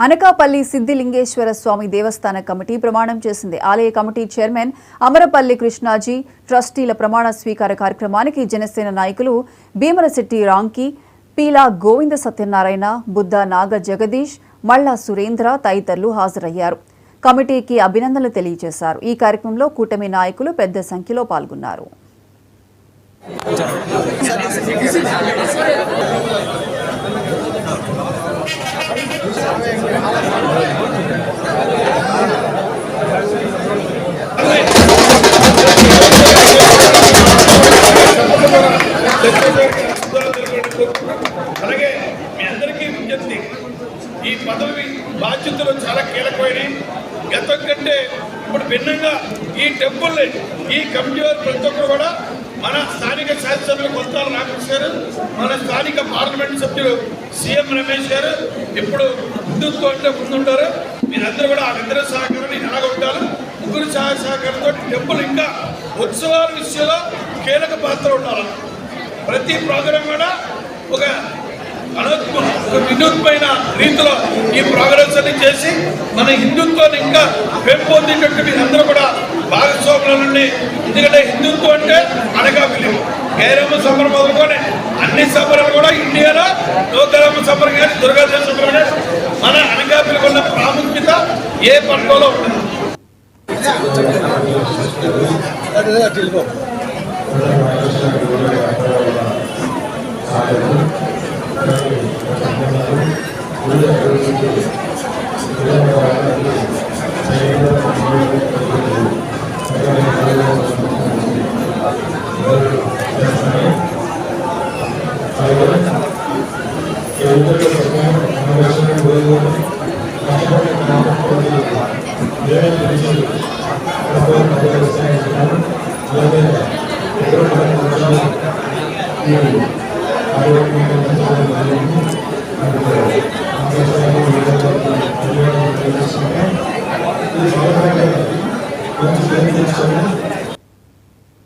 అనకాపల్లి సిద్ధిలింగేశ్వర స్వామి దేవస్థాన కమిటీ ప్రమాణం చేసింది. ఆలయ కమిటీ చైర్మన్ అమరపల్లి కృష్ణాజీ ట్రస్టీల ప్రమాణ స్వీకార కార్యక్రమానికి జనసేన నాయకులు భీమరశెట్టి రాంకి, పీలా గోవింద సత్యనారాయణ, బుద్ధ నాగ జగదీష్, మల్లా సురేంద్ర తదితరులు హాజరయ్యారు. కమిటీకి అభినందనలు తెలియజేశారు. ఈ కార్యక్రమంలో కూటమి నాయకులు పెద్ద సంఖ్యలో పాల్గొన్నారు. అలాగే మీ అందరికీ విజ్ఞప్తి, ఈ పదవి బాధ్యతలు చాలా కీలకమైనవి. గతం కంటే ఇప్పుడు భిన్నంగా ఈ టెంపుల్ ఈ కమిటీ వారు ప్రతి ఒక్కరు కూడా మన స్థానిక శాసనసభ్యులు కొత్తాల రామకృష్ణ గారు, మన స్థానిక పార్లమెంట్ సభ్యులు సీఎం రమేష్ గారు ఇప్పుడు హిందుత్వం అంటే ముందుంటారు. మీరందరూ కూడా ఆ ఇద్దరు సహకారం నేను ఎలాగొంటారు. ముగ్గురు సహకారంతో టెంపుల్ ఇంకా ఉత్సవాల విషయంలో కీలక పాత్ర ఉండాలి. ప్రతి ప్రోగ్రాం కూడా ఒక వినూత్మైన రీతిలో ఈ ప్రోగ్రామ్స్ అన్ని చేసి మన హిందుత్వాన్ని ఇంకా పెంపొందేటట్టు మీరందరూ కూడా భాగస్వాములని. ఎందుకంటే హిందుత్వం అంటే అనకాపల్లి గైరమ్మ సంబరం మొదలుకొని అన్ని సంబరాలు కూడా ఇండియాలో నూతనమ్మ సంబరం కానీ దుర్గాదేవి సంబరం కానీ మన అనకాపల్లికి ఉన్న ప్రాముఖ్యత ఏ పండుగలో ఉంటుంది.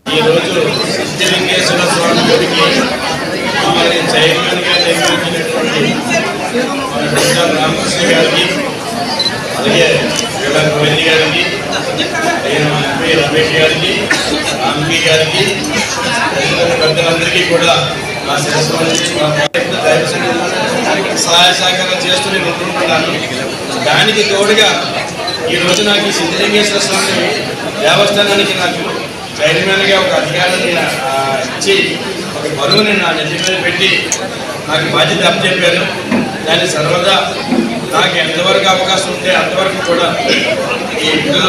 ఈరోజు సిద్ధిలింగేశ్వర స్వామి గుడికి చైర్మన్గా నిర్వహించినటువంటి రామకృష్ణ గారికి, అలాగే పీలా గోవింద్ గారికి, రమేష్ గారికి, రామ్కి గారికి, పెద్దలందరికీ కూడా మా సహాయ సహకారం చేస్తూ నేను ఉంటున్నాను. దానికి తోడుగా ఈరోజు నాకు ఈ సిద్ధిలింగేశ్వర స్వామి దేవస్థానానికి నాకు చైర్మన్గా ఒక అధికారాన్ని ఇచ్చి ఒక బరువుని నా నెత్తి మీద పెట్టి నాకు బాధ్యత అప్పచెప్పారు. దాన్ని సర్వదా నాకు ఎంతవరకు అవకాశం ఉంటే అంతవరకు కూడా ఈ ఇందులో